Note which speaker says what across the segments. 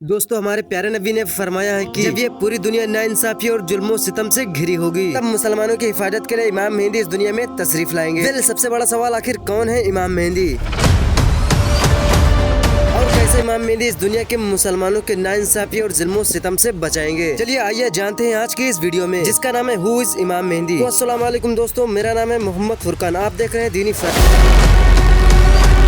Speaker 1: दोस्तों हमारे प्यारे नबी ने फरमाया है कि जब ये पूरी दुनिया नाइंसाफी और जुल्मो सितम से घिरी होगी तब मुसलमानों की हिफाजत के लिए इमाम मेहंदी इस दुनिया में तशरीफ लाएंगे। फिर सबसे बड़ा सवाल आखिर कौन है इमाम मेहंदी और कैसे इमाम मेहंदी इस दुनिया के मुसलमानों के नाइंसाफी और जुल्मो सितम से बचाएंगे। चलिए आइए जानते हैं आज की इस वीडियो में, जिसका नाम है हु इज इमाम मेहंदी। तो अस्सलाम वालेकुम दोस्तों, मेरा नाम है मोहम्मद फुरकान, आप देख रहे हैं दीनी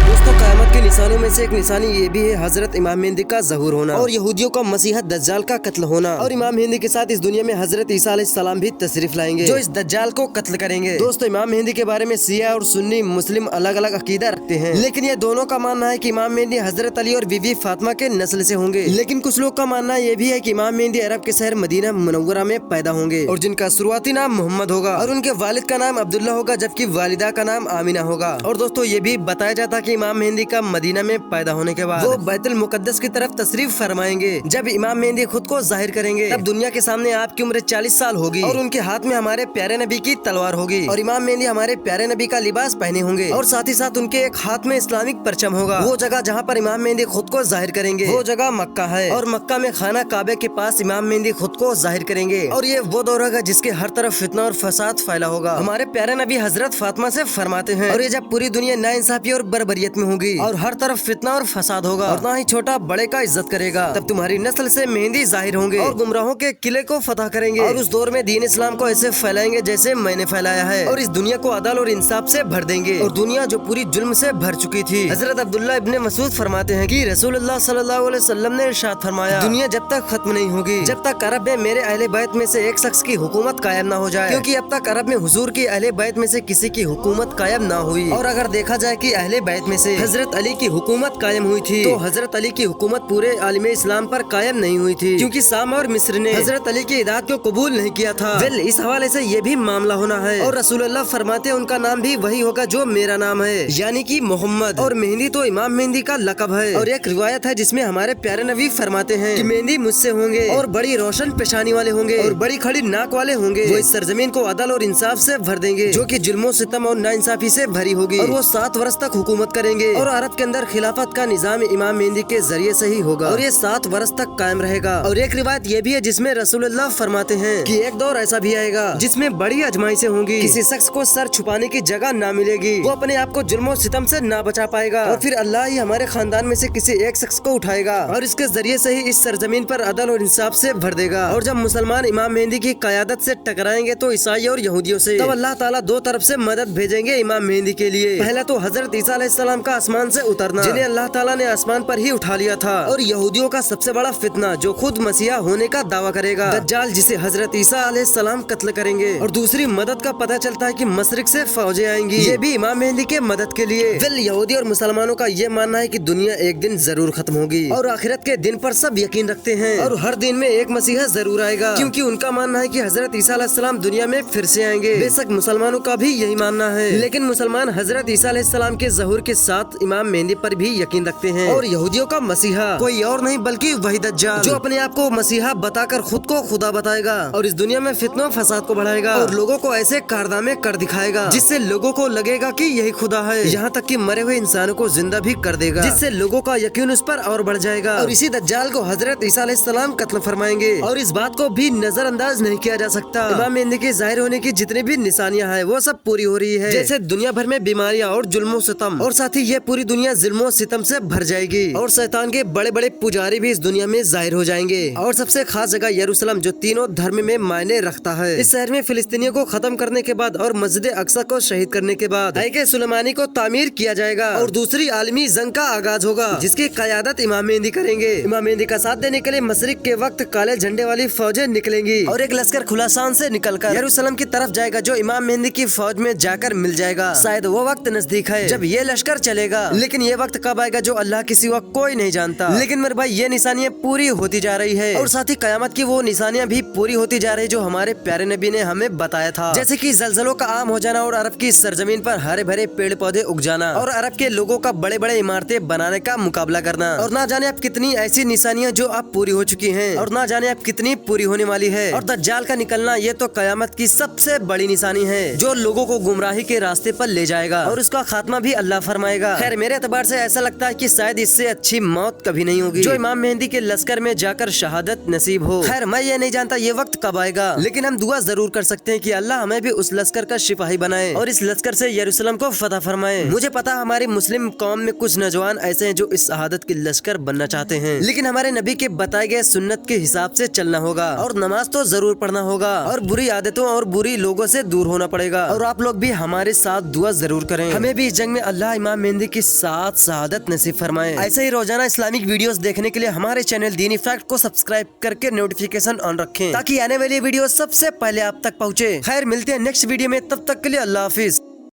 Speaker 1: दोस्तों क़यामत के निशानों में से एक निशानी ये भी है हजरत इमाम मेहंदी का ज़हूर होना और यहूदियों का मसीहत दज्जाल का कत्ल होना। और इमाम मेहंदी के साथ इस दुनिया में हजरत ईसा अलैहिस्सलाम भी तशरीफ लाएंगे जो इस दज्जाल को कत्ल करेंगे। दोस्तों इमाम मेहंदी के बारे में शिया और सुन्नी मुस्लिम अलग अलग अकीदा रखते हैं, लेकिन ये दोनों का मानना है कि इमाम मेहंदी हजरत अली और बीवी फातिमा के नस्ल से होंगे। लेकिन कुछ लोग का मानना ये भी है कि इमाम मेहंदी अरब के शहर मदीना मुनव्वरा में पैदा होंगे और जिनका शुरुआती नाम मोहम्मद होगा और उनके वालिद का नाम अब्दुल्ला होगा जबकि वालिदा का नाम आमिना होगा। और दोस्तों ये भी बताया जाता है कि इमाम मेहंदी का मदीना में पैदा होने के बाद वो बैतुल मुकद्दस की तरफ तशरीफ फरमाएंगे। जब इमाम मेहंदी खुद को जाहिर करेंगे तब दुनिया के सामने आपकी उम्र 40 साल होगी और उनके हाथ में हमारे प्यारे नबी की तलवार होगी और इमाम मेहंदी हमारे प्यारे नबी का लिबास पहने होंगे और साथ ही साथ उनके एक हाथ में इस्लामिक परचम होगा। वो जगह जहाँ पर इमाम मेहंदी खुद को जाहिर करेंगे वो जगह मक्का है और मक्का में खाना काबे के पास इमाम मेहंदी खुद को जाहिर करेंगे और ये वो दौर होगा जिसके हर तरफ फितना और फसाद फैला होगा। हमारे प्यारे नबी हजरत फातिमा से फरमाते हैं और ये जब पूरी दुनिया नाइंसाफी और बर्बरियत में होगी और हर तरफ फितना और फसाद होगा और ना ही छोटा बड़े का इज्जत करेगा, तब तुम्हारी नस्ल से मेहंदी जाहिर होंगे और गुमराहों के किले को फतह करेंगे और उस दौर में दीन इस्लाम को ऐसे फैलाएंगे जैसे मैंने फैलाया है और इस दुनिया को अदल और इंसाफ से भर देंगे और दुनिया जो पूरी जुल्म से भर चुकी थी। हजरत अब्दुल्ला इब्ने मसूद फरमाते हैं कि रसूलुल्लाह सल्लल्लाहु अलैहि वसल्लम ने इरशाद फरमाया, दुनिया जब तक खत्म नहीं होगी जब तक अरब में मेरे अहले बैत में से एक शख्स की हुकूमत कायम न हो जाए, क्योंकि अब तक अरब में हुजूर की अहले बैत में से किसी की हुकूमत कायम न हुई। और अगर देखा जाए कि अहले बैत में से हजरत अली की हुकूमत कायम हुई थी तो हजरत अली की हुकूमत पूरे आलम इस्लाम पर कायम नहीं हुई थी, क्योंकि शाम और मिस्र ने हजरत अली की इदात को कबूल नहीं किया था। इस हवाले से ये भी मामला होना है और रसूलुल्लाह फरमाते हैं उनका नाम भी वही होगा जो मेरा नाम है, यानी कि मोहम्मद। और मेहंदी तो इमाम मेहंदी का लकब है और एक रिवायत है जिसमें हमारे प्यारे नबी फरमाते हैं कि मेहंदी मुझसे होंगे और बड़ी रोशन पेशानी वाले होंगे और बड़ी खड़ी नाक वाले होंगे। वो इस सरजमीन को अदल और इंसाफ से भर देंगे जो कि जुल्मो सितम और नाइंसाफी से भरी होगी और वो 7 वर्ष तक हुकूमत करेंगे और अरब के अंदर खिलाफत का निजाम इमाम मेहंदी के जरिए से ही होगा और ये 7 वर्ष तक कायम रहेगा। और एक रिवायत ये भी है जिसमें रसूलुल्लाह फरमाते हैं कि एक दौर ऐसा भी आएगा जिसमें बड़ी अजमाइशें होंगी, किसी शख्स को सर छुपाने की जगह ना मिलेगी, वो अपने आप को जुल्मो सितम से ना बचा पाएगा और फिर अल्लाह ही हमारे खानदान में से किसी एक शख्स को उठाएगा और इसके जरिए से ही इस सरजमीन पर अदल और इंसाफ से भर देगा। और जब मुसलमान इमाम मेहंदी की क़यादत से टकराएंगे तो ईसाई और यहूदियों से, तब अल्लाह ताला 2 तरफ से मदद भेजेंगे इमाम मेहंदी के लिए। पहला तो हजरत ईसा अलैहिस्सलाम का आसमान से उतरना, जिन्हें अल्लाह ताला ने आसमान पर ही उठा लिया था, और यहूदियों का सबसे बड़ा फितना जो खुद मसीहा होने का दावा करेगा, दज्जाल, जिसे हजरत ईसा अलैहिस्सलाम कत्ल करेंगे। और दूसरी मदद का पता चलता है कि मशरिक से फौजें आएंगी, ये भी इमाम मेहंदी के मदद के लिए। यहूदी और मुसलमानों का ये मानना है कि दुनिया एक दिन जरूर खत्म होगी और आखिरत के दिन पर सब यकीन रखते हैं और हर दिन में एक मसीहा जरूर आएगा, क्योंकि उनका मानना है कि हजरत ईसा अलैहिस्सलाम दुनिया में फिर से आएंगे। बेशक मुसलमानों का भी यही मानना है, लेकिन मुसलमान हजरत ईसा अलैहिस्सलाम के ज़हूर के साथ इमाम मेहंदी पर भी यकीन रखते हैं। और यहूदियों का मसीहा कोई और नहीं बल्कि वही दज्जाल, जो अपने आप को मसीहा बताकर खुद को खुदा बताएगा और इस दुनिया में फितनों फसाद को बढ़ाएगा और लोगों को ऐसे कारनामे कर दिखाएगा जिससे लोगों को लगेगा कि यही खुदा है, यहाँ तक कि मरे हुए इंसानों को जिंदा भी कर देगा, जिससे लोगों का यकीन उस पर और बढ़ जाएगा। और इसी दज्जाल को हजरत ईसा अलैहिस्सलाम कत्ल फरमाएंगे और इस बात को भी नजरअंदाज नहीं किया जा सकता। इमाम मेहंदी के जाहिर होने की जितनी भी निशानियां हैं वो सब पूरी हो रही है, जैसे दुनिया भर में बीमारियां और जुल्मो सितम, और साथ ही ये पूरी दुनिया जुल्मो सितम से भर जाएगी और शैतान के बड़े बड़े पुजारी भी इस दुनिया में जाहिर हो जाएंगे। और सबसे खास जगह यरूशलेम जो तीनों धर्म में मायने रखता है, इस शहर में फिलिस्तीनियों को खत्म करने के बाद और मस्जिद अक्सा को शहीद करने के बाद ऐके सुलेमानी को तामीर किया जाएगा और दूसरी आलमी जंग का आगाज होगा जिसकी क़यादत इमाम मेहंदी करेंगे। इमाम मेहंदी का साथ देने के लिए मशरिक के वक्त काले झंडे वाली फौजें निकलेंगी और एक लश्कर खुलासान से निकलकर यरूशलेम की तरफ जाएगा जो इमाम मेहंदी की फौज में जाकर मिल जाएगा। शायद वो वक्त नजदीक है जब ये लश्कर चलेगा, लेकिन ये वक्त कब आएगा जो अल्लाह के सिवा कोई नहीं जानता। लेकिन मेरे भाई ये निशानियां पूरी होती जा रही है और साथ ही कयामत की वो निशानियां भी पूरी होती जा रही जो हमारे प्यारे नबी ने हमें बताया था, जैसे कि जलजलों का आम हो जाना और अरब की सरजमीन पर हरे भरे पेड़ पौधे उग जाना और अरब के लोगों का बड़े बड़े इमारतें बनाने का मुकाबला करना। और ना जाने अब कितनी ऐसी निशानियां जो अब पूरी हो चुकी हैं और ना जाने अब कितनी पूरी होने वाली है। और दज्जाल का निकलना ये तो कयामत की सबसे बड़ी निशानी है जो लोगों को गुमराही के रास्ते पर ले जाएगा और उसका खात्मा भी अल्लाह फरमाएगा। खैर मेरे मेरे एतबार से ऐसा लगता है कि शायद इससे अच्छी मौत कभी नहीं होगी जो इमाम मेहंदी के लश्कर में जाकर शहादत नसीब हो। खैर मैं ये नहीं जानता ये वक्त कब आएगा, लेकिन हम दुआ जरूर कर सकते हैं कि अल्लाह हमें भी उस लश्कर का सिपाही बनाए और इस लश्कर से यरूशलेम को फतह फरमाए। मुझे पता हमारी मुस्लिम कौम में कुछ नौजवान ऐसे हैं जो इस शहादत के लश्कर बनना चाहते हैं, लेकिन हमारे नबी के बताए गए सुन्नत के हिसाब से चलना होगा और नमाज तो जरूर पढ़ना होगा और बुरी आदतों और बुरी लोगों से दूर होना पड़ेगा। और आप लोग भी हमारे साथ दुआ जरूर करें, हमें भी इस जंग में अल्लाह इमाम मेहंदी के साथ शहादत नसीब फरमाए। ऐसे ही रोजाना इस्लामिक वीडियोस देखने के लिए हमारे चैनल दीनी फैक्ट को सब्सक्राइब करके नोटिफिकेशन ऑन रखें ताकि आने वाली वीडियो सबसे पहले आप तक पहुँचे। खैर मिलते हैं नेक्स्ट वीडियो में, तब तक के लिए अल्लाह हाफिज।